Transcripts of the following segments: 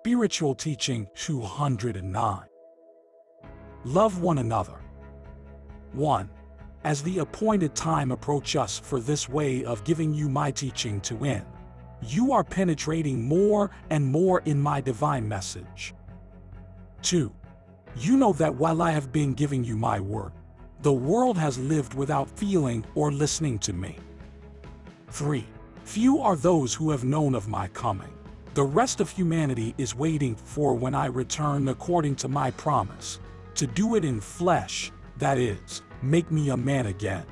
Spiritual Teaching 209. Love one another. 1. As the appointed time approaches for this way of giving you my teaching to end, you are penetrating more and more in my divine message. 2. You know that while I have been giving you my word, the world has lived without feeling or listening to me. 3. Few are those who have known of my coming. The rest of humanity is waiting for when I return according to my promise, to do it in flesh, that is, make me a man again.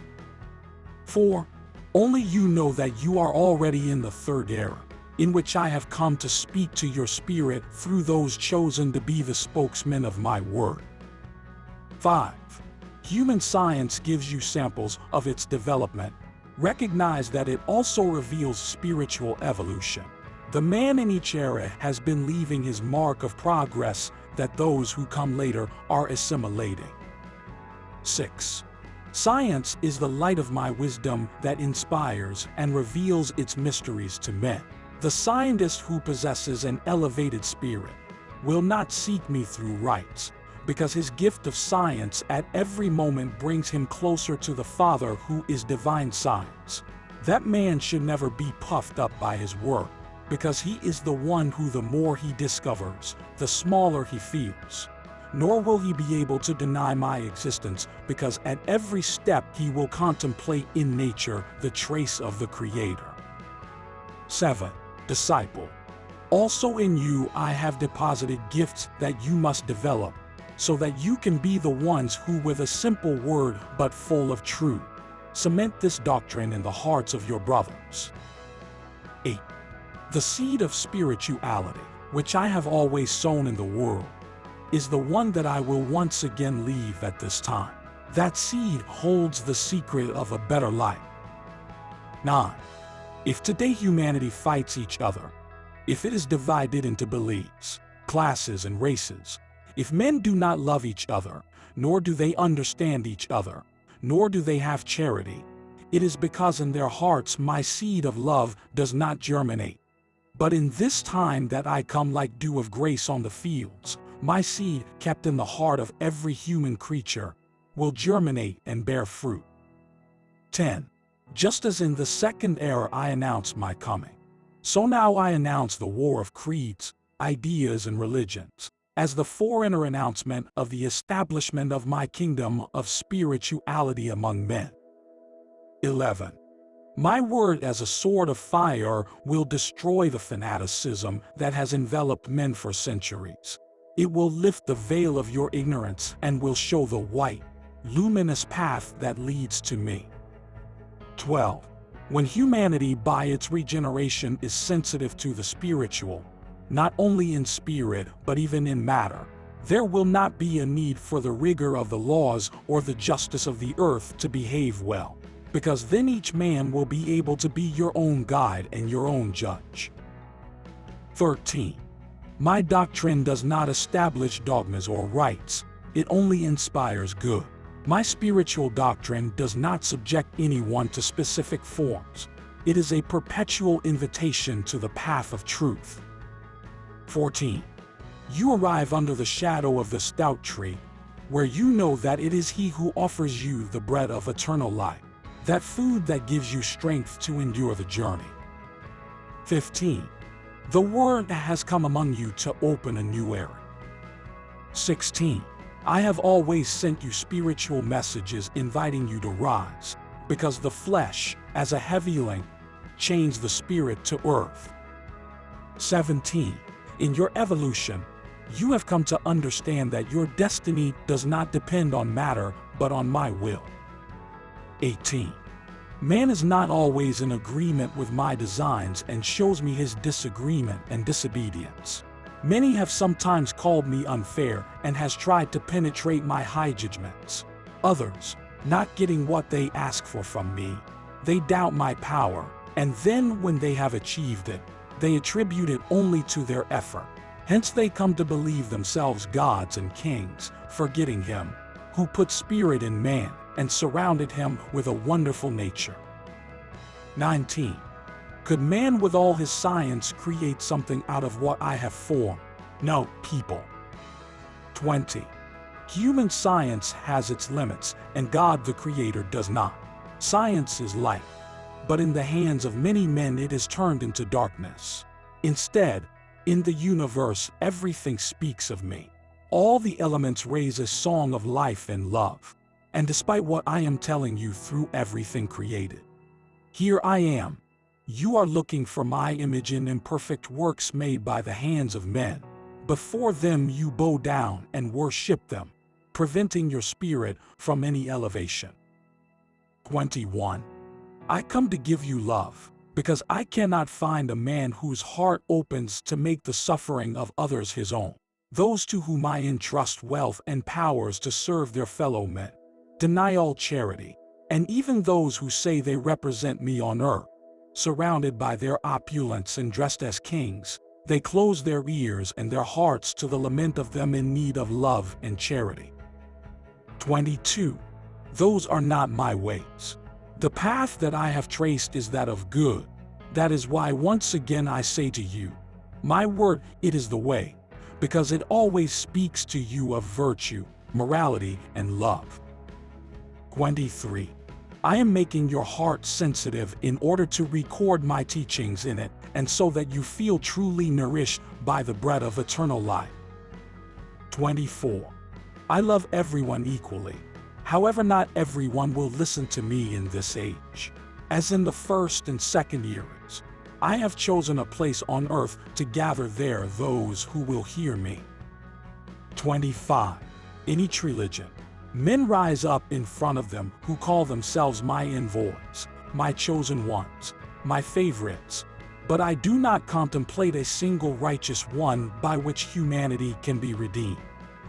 4. Only you know that you are already in the third era, in which I have come to speak to your spirit through those chosen to be the spokesmen of my word. 5. Human science gives you samples of its development. Recognize that it also reveals spiritual evolution. The man in each era has been leaving his mark of progress that those who come later are assimilating. 6. Science is the light of my wisdom that inspires and reveals its mysteries to men. The scientist who possesses an elevated spirit will not seek me through rites, because his gift of science at every moment brings him closer to the Father who is divine science. That man should never be puffed up by his work, because he is the one who the more he discovers, the smaller he feels. Nor will he be able to deny my existence, because at every step he will contemplate in nature the trace of the Creator. 7. Disciple. Also in you I have deposited gifts that you must develop, so that you can be the ones who with a simple word but full of truth, cement this doctrine in the hearts of your brothers. 8. The seed of spirituality, which I have always sown in the world, is the one that I will once again leave at this time. That seed holds the secret of a better life. 9. If today humanity fights each other, if it is divided into beliefs, classes and races, if men do not love each other, nor do they understand each other, nor do they have charity, it is because in their hearts my seed of love does not germinate. But in this time that I come like dew of grace on the fields, my seed, kept in the heart of every human creature, will germinate and bear fruit. 10. Just as in the second era I announced my coming, so now I announce the war of creeds, ideas and religions, as the foreigner announcement of the establishment of my kingdom of spirituality among men. 11. My word as a sword of fire will destroy the fanaticism that has enveloped men for centuries. It will lift the veil of your ignorance and will show the white, luminous path that leads to me. 12. When humanity by its regeneration is sensitive to the spiritual, not only in spirit but even in matter, there will not be a need for the rigor of the laws or the justice of the earth to behave well, because then each man will be able to be your own guide and your own judge. 13. My doctrine does not establish dogmas or rites, it only inspires good. My spiritual doctrine does not subject anyone to specific forms. It is a perpetual invitation to the path of truth. 14. You arrive under the shadow of the stout tree, where you know that it is He who offers you the bread of eternal life, that food that gives you strength to endure the journey. 15. The word has come among you to open a new era. 16. I have always sent you spiritual messages inviting you to rise, because the flesh, as a heavy link, chains the spirit to earth. 17. In your evolution, you have come to understand that your destiny does not depend on matter, but on my will. 18. Man is not always in agreement with my designs and shows me his disagreement and disobedience. Many have sometimes called me unfair and has tried to penetrate my high judgments. Others, not getting what they ask for from me, they doubt my power, and then when they have achieved it, they attribute it only to their effort. Hence they come to believe themselves gods and kings, forgetting Him, who put spirit in man and surrounded him with a wonderful nature. 19. Could man with all his science create something out of what I have formed? No, people. 20. Human science has its limits, and God the Creator does not. Science is light, but in the hands of many men it is turned into darkness. Instead, in the universe, everything speaks of me. All the elements raise a song of life and love. And despite what I am telling you through everything created, here I am. You are looking for my image in imperfect works made by the hands of men. Before them you bow down and worship them, preventing your spirit from any elevation. 21. I come to give you love, because I cannot find a man whose heart opens to make the suffering of others his own. Those to whom I entrust wealth and powers to serve their fellow men deny all charity, and even those who say they represent me on earth, surrounded by their opulence and dressed as kings, they close their ears and their hearts to the lament of them in need of love and charity. 22. Those are not my ways. The path that I have traced is that of good. That is why once again I say to you, my word, it is the way, because it always speaks to you of virtue, morality, and love. 23. I am making your heart sensitive in order to record my teachings in it, and so that you feel truly nourished by the bread of eternal life. 24. I love everyone equally. However, not everyone will listen to me in this age. As in the first and second eras, I have chosen a place on earth to gather there those who will hear me. 25. In each religion, men rise up in front of them who call themselves my envoys, my chosen ones, my favorites. But I do not contemplate a single righteous one by which humanity can be redeemed.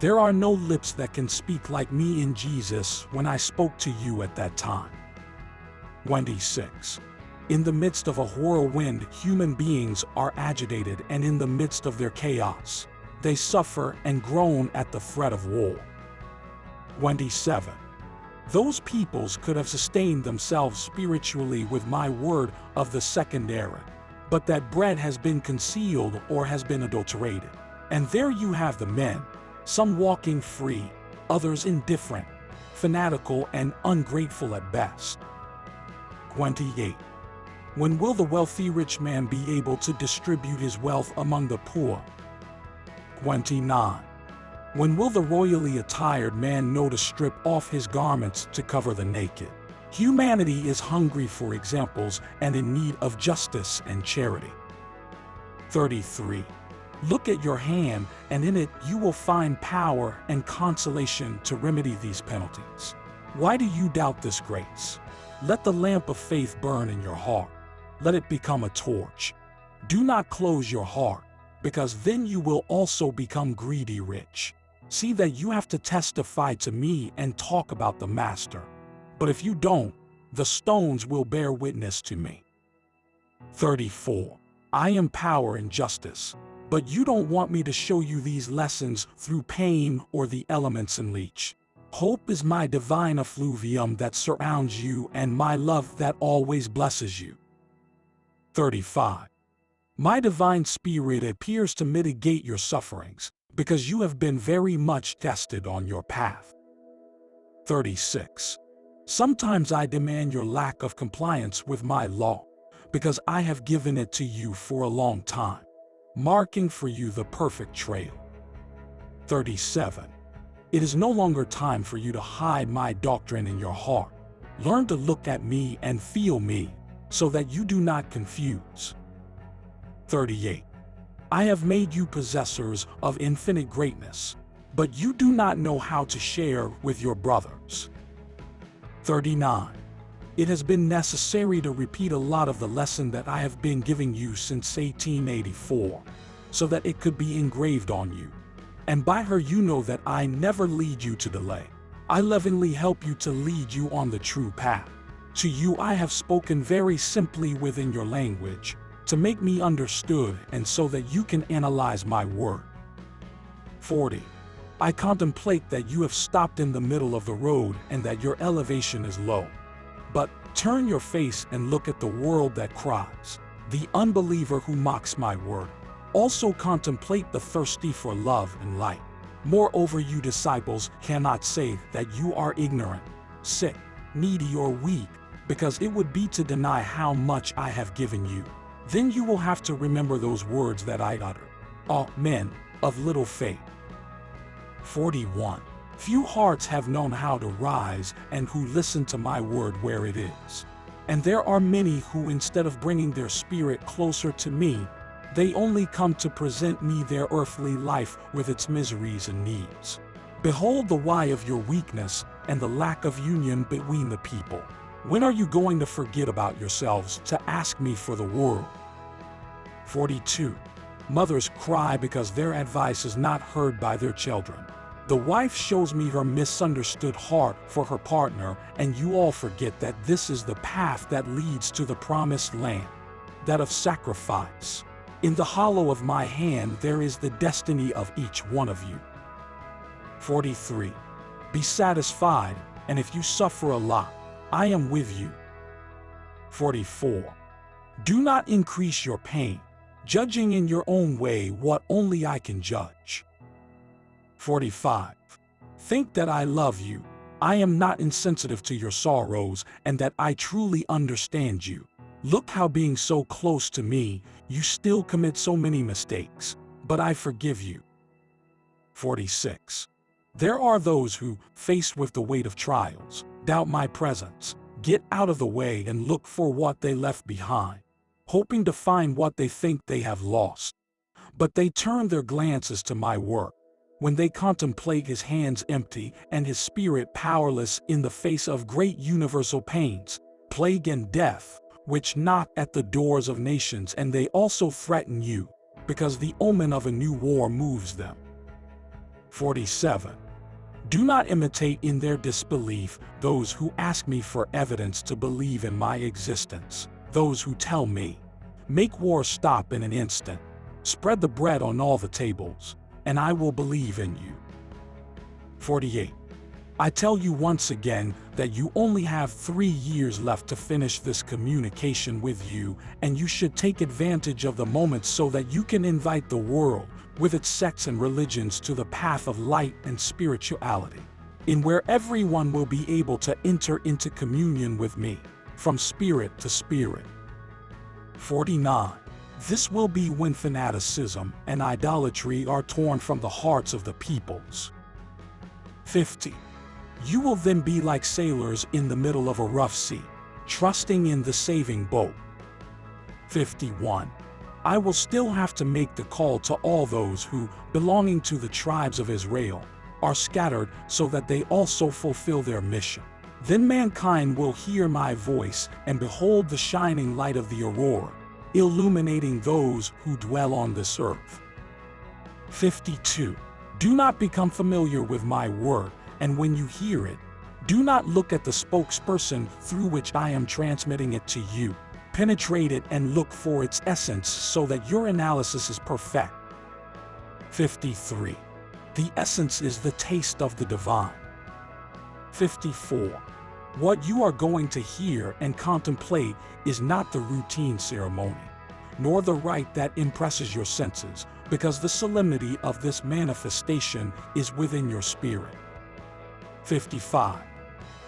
There are no lips that can speak like me in Jesus when I spoke to you at that time. 26. In the midst of a whirlwind, human beings are agitated, and in the midst of their chaos, they suffer and groan at the threat of war. 27. Those peoples could have sustained themselves spiritually with my word of the second era, but that bread has been concealed or has been adulterated. And there you have the men, some walking free, others indifferent, fanatical and ungrateful at best. 28. When will the wealthy rich man be able to distribute his wealth among the poor? 29. When will the royally attired man know to strip off his garments to cover the naked? Humanity is hungry for examples and in need of justice and charity. 33. Look at your hand, and in it you will find power and consolation to remedy these penalties. Why do you doubt this grace? Let the lamp of faith burn in your heart. Let it become a torch. Do not close your heart, because then you will also become greedy rich. See that you have to testify to me and talk about the Master. But if you don't, the stones will bear witness to me. 34. I am power and justice, but you don't want me to show you these lessons through pain or the elements in leech. Hope is my divine effluvium that surrounds you and my love that always blesses you. 35. My divine spirit appears to mitigate your sufferings, because you have been very much tested on your path. 36. Sometimes I demand your lack of compliance with my law, because I have given it to you for a long time, marking for you the perfect trail. 37. It is no longer time for you to hide my doctrine in your heart. Learn to look at me and feel me, so that you do not confuse. 38. I have made you possessors of infinite greatness, but you do not know how to share with your brothers. 39. It has been necessary to repeat a lot of the lesson that I have been giving you since 1884, so that it could be engraved on you. And by her you know that I never lead you to delay. I lovingly help you to lead you on the true path. To you I have spoken very simply within your language, to make me understood and so that you can analyze my word. 40. I contemplate that you have stopped in the middle of the road and that your elevation is low. But turn your face and look at the world that cries, the unbeliever who mocks my word. Also contemplate the thirsty for love and light. Moreover, you disciples cannot say that you are ignorant, sick, needy, or weak, because it would be to deny how much I have given you. Then you will have to remember those words that I uttered. O men of little faith. 41. Few hearts have known how to rise and who listen to my word where it is. And there are many who, instead of bringing their spirit closer to me, they only come to present me their earthly life with its miseries and needs. Behold the why of your weakness and the lack of union between the people. When are you going to forget about yourselves to ask me for the world? 42. Mothers cry because their advice is not heard by their children. The wife shows me her misunderstood heart for her partner, and you all forget that this is the path that leads to the promised land, that of sacrifice. In the hollow of my hand there is the destiny of each one of you. 43. Be satisfied, and if you suffer a lot, I am with you. 44. Do not increase your pain, judging in your own way what only I can judge. 45. Think that I love you. I am not insensitive to your sorrows, and that I truly understand you. Look how, being so close to me, you still commit so many mistakes, but I forgive you. 46. There are those who, faced with the weight of trials, doubt my presence, get out of the way and look for what they left behind, hoping to find what they think they have lost. But they turn their glances to my work. When they contemplate his hands empty and his spirit powerless in the face of great universal pains, plague and death, which knock at the doors of nations, and they also threaten you, because the omen of a new war moves them. 47. Do not imitate in their disbelief those who ask me for evidence to believe in my existence, those who tell me, make war stop in an instant, spread the bread on all the tables, and I will believe in you. 48. I tell you once again that you only have 3 years left to finish this communication with you, and you should take advantage of the moment so that you can invite the world, with its sects and religions, to the path of light and spirituality, in where everyone will be able to enter into communion with me, from spirit to spirit. 49. This will be when fanaticism and idolatry are torn from the hearts of the peoples. 50. You will then be like sailors in the middle of a rough sea, trusting in the saving boat. 51. I will still have to make the call to all those who, belonging to the tribes of Israel, are scattered so that they also fulfill their mission. Then mankind will hear my voice and behold the shining light of the aurora, illuminating those who dwell on this earth. 52. Do not become familiar with my word, and when you hear it, do not look at the spokesperson through which I am transmitting it to you. Penetrate it and look for its essence so that your analysis is perfect. 53. The essence is the taste of the divine. 54. What you are going to hear and contemplate is not the routine ceremony, nor the rite that impresses your senses, because the solemnity of this manifestation is within your spirit. 55.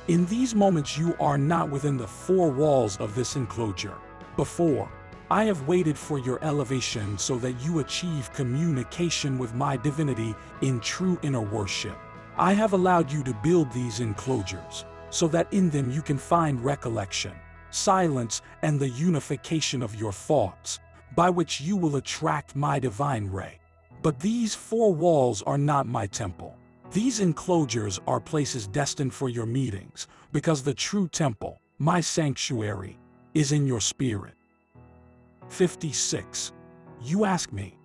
In these moments you are not within the 4 walls of this enclosure. Before, I have waited for your elevation so that you achieve communication with my divinity in true inner worship. I have allowed you to build these enclosures, so that in them you can find recollection, silence, and the unification of your thoughts, by which you will attract my divine ray. But these 4 walls are not my temple. These enclosures are places destined for your meetings, because the true temple, my sanctuary, is in your spirit. 56. You ask me,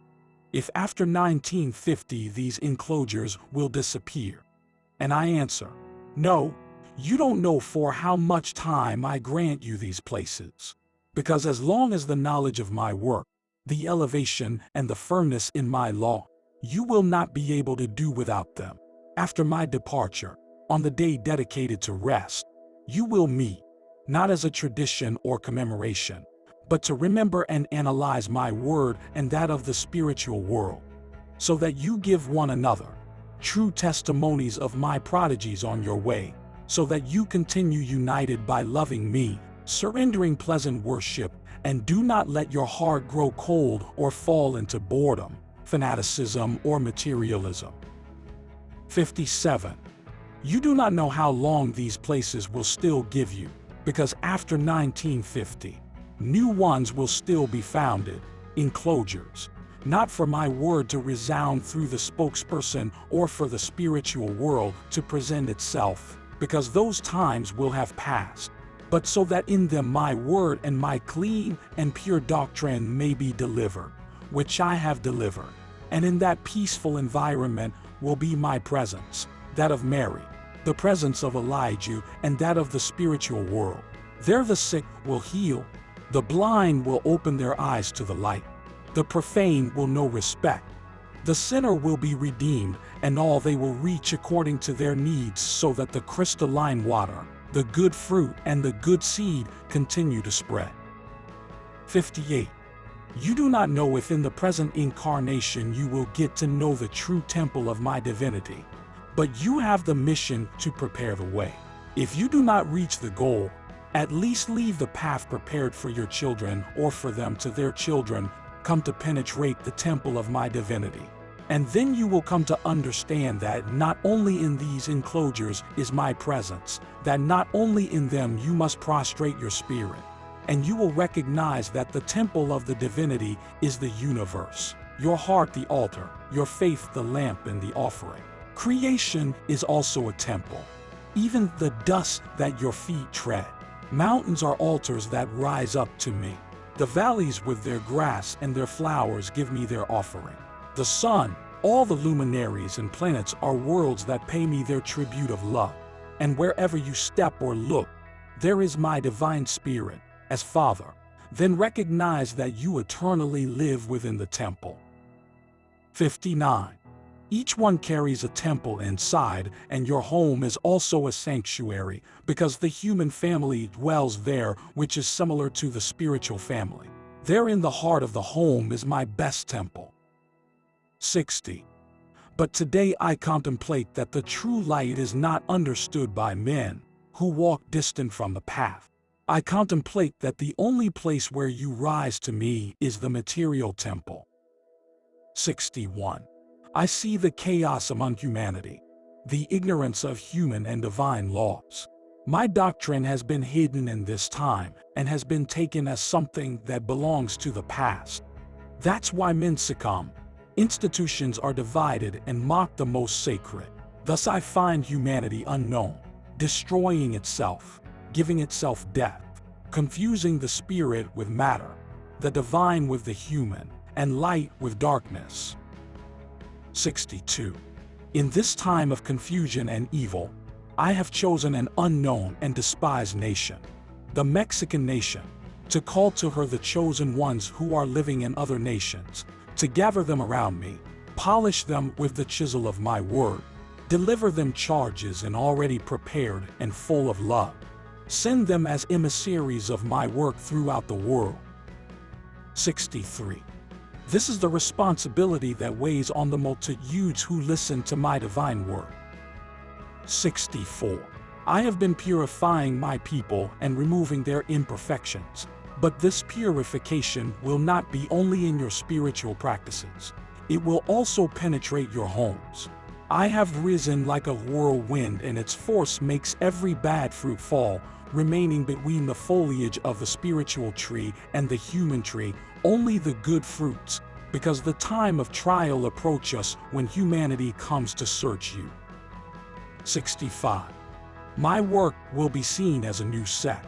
if after 1950 these enclosures will disappear? And I answer, no, you don't know for how much time I grant you these places. Because as long as the knowledge of my work, the elevation and the firmness in my law, you will not be able to do without them. After my departure, on the day dedicated to rest, you will meet, not as a tradition or commemoration, but to remember and analyze my word and that of the spiritual world, so that you give one another true testimonies of my prodigies on your way, so that you continue united by loving me, surrendering pleasant worship, and do not let your heart grow cold or fall into boredom, fanaticism, or materialism. 57. You do not know how long these places will still give you, because after 1950, new ones will still be founded, enclosures, not for my word to resound through the spokesperson or for the spiritual world to present itself, because those times will have passed, but so that in them my word and my clean and pure doctrine may be delivered, which I have delivered, and in that peaceful environment will be my presence, that of Mary, the presence of Elijah, and that of the spiritual world. There the sick will heal, the blind will open their eyes to the light, the profane will know respect, the sinner will be redeemed, and all they will reach according to their needs, so that the crystalline water, the good fruit, and the good seed continue to spread. 58. You do not know if in the present incarnation you will get to know the true temple of my divinity, but you have the mission to prepare the way. If you do not reach the goal, at least leave the path prepared for your children, or for them to their children, come to penetrate the temple of my divinity. And then you will come to understand that not only in these enclosures is my presence, that not only in them you must prostrate your spirit, and you will recognize that the temple of the divinity is the universe, your heart the altar, your faith the lamp and the offering. Creation is also a temple, even the dust that your feet tread. Mountains are altars that rise up to me. The valleys with their grass and their flowers give me their offering. The sun, all the luminaries and planets are worlds that pay me their tribute of love. And wherever you step or look, there is my divine spirit, as Father. Then recognize that you eternally live within the temple. 59. Each one carries a temple inside, and your home is also a sanctuary, because the human family dwells there, which is similar to the spiritual family. There in the heart of the home is my best temple. 60. But today I contemplate that the true light is not understood by men who walk distant from the path. I contemplate that the only place where you rise to me is the material temple. 61. I see the chaos among humanity, the ignorance of human and divine laws. My doctrine has been hidden in this time and has been taken as something that belongs to the past. That's why men succumb. Institutions are divided and mock the most sacred. Thus I find humanity unknown, destroying itself, giving itself death, confusing the spirit with matter, the divine with the human, and light with darkness. 62. In this time of confusion and evil, I have chosen an unknown and despised nation, the Mexican nation, to call to her the chosen ones who are living in other nations, to gather them around me, polish them with the chisel of my word, deliver them charges and already prepared and full of love, send them as emissaries of my work throughout the world. 63. This is the responsibility that weighs on the multitudes who listen to my divine word. 64. I have been purifying my people and removing their imperfections, but this purification will not be only in your spiritual practices. It will also penetrate your homes. I have risen like a whirlwind, and its force makes every bad fruit fall, remaining between the foliage of the spiritual tree and the human tree only the good fruits, because the time of trial approaches us when humanity comes to search you. 65. My work will be seen as a new set.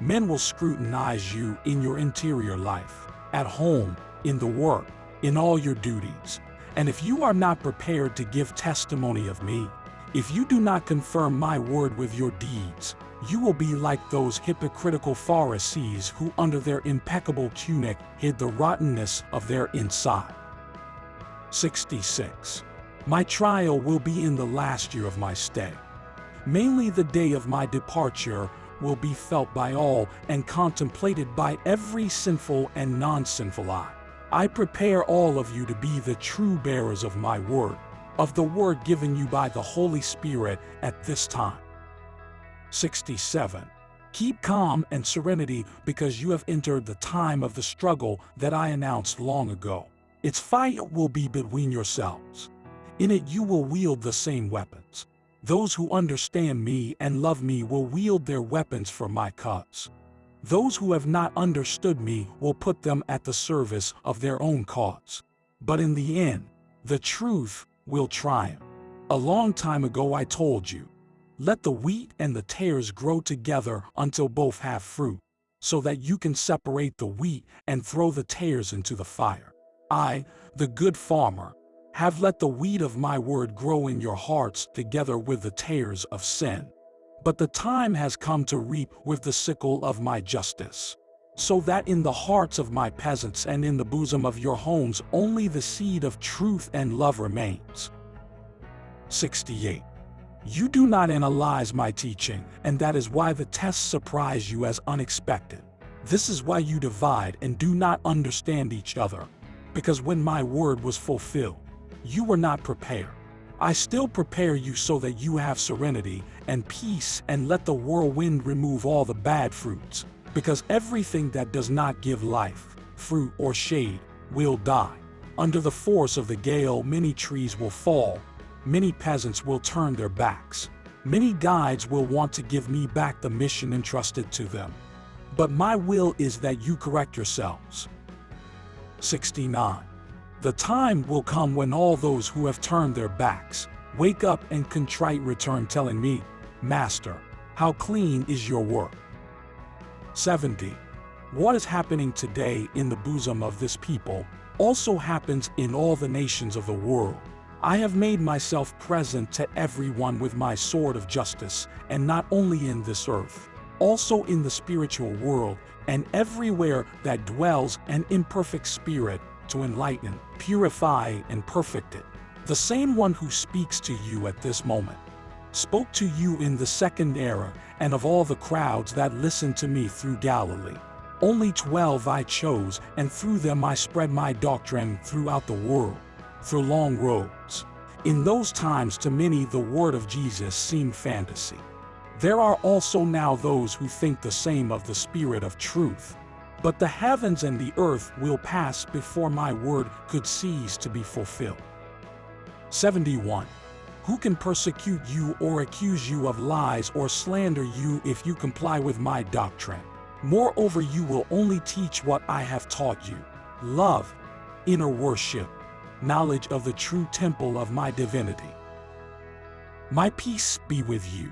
Men will scrutinize you in your interior life, at home, in the work, in all your duties. And if you are not prepared to give testimony of me, if you do not confirm my word with your deeds, you will be like those hypocritical Pharisees who under their impeccable tunic hid the rottenness of their inside. 66. My trial will be in the last year of my stay, mainly the day of my departure, will be felt by all and contemplated by every sinful and non-sinful eye. I prepare all of you to be the true bearers of my word, of the word given you by the Holy Spirit at this time. 67. Keep calm and serenity because you have entered the time of the struggle that I announced long ago. Its fight will be between yourselves. In it you will wield the same weapons. Those who understand me and love me will wield their weapons for my cause. Those who have not understood me will put them at the service of their own cause. But in the end, the truth will triumph. A long time ago I told you, let the wheat and the tares grow together until both have fruit, so that you can separate the wheat and throw the tares into the fire. I, the good farmer, have let the wheat of my word grow in your hearts together with the tares of sin. But the time has come to reap with the sickle of my justice, so that in the hearts of my peasants and in the bosom of your homes only the seed of truth and love remains. 68. You do not analyze my teaching, and that is why the tests surprise you as unexpected. This is why you divide and do not understand each other, because when my word was fulfilled, you were not prepared. I still prepare you so that you have serenity and peace, and let the whirlwind remove all the bad fruits, because everything that does not give life, fruit, or shade will die. Under the force of the gale, many trees will fall. Many peasants will turn their backs. Many guides will want to give me back the mission entrusted to them. But my will is that you correct yourselves. 69. The time will come when all those who have turned their backs wake up and contrite return, telling me, Master, how clean is your work. 70. What is happening today in the bosom of this people also happens in all the nations of the world. I have made myself present to everyone with my sword of justice, and not only in this earth, also in the spiritual world, and everywhere that dwells an imperfect spirit, to enlighten, purify, and perfect it. The same one who speaks to you at this moment spoke to you in the second era, and of all the crowds that listened to me through Galilee, only 12 I chose, and through them I spread my doctrine throughout the world, through long roads. In those times to many the word of Jesus seemed fantasy. There are also now those who think the same of the Spirit of truth. But the heavens and the earth will pass before my word could cease to be fulfilled. 71. Who can persecute you or accuse you of lies or slander you if you comply with my doctrine? Moreover, you will only teach what I have taught you: love, inner worship, knowledge of the true temple of my divinity. My peace be with you.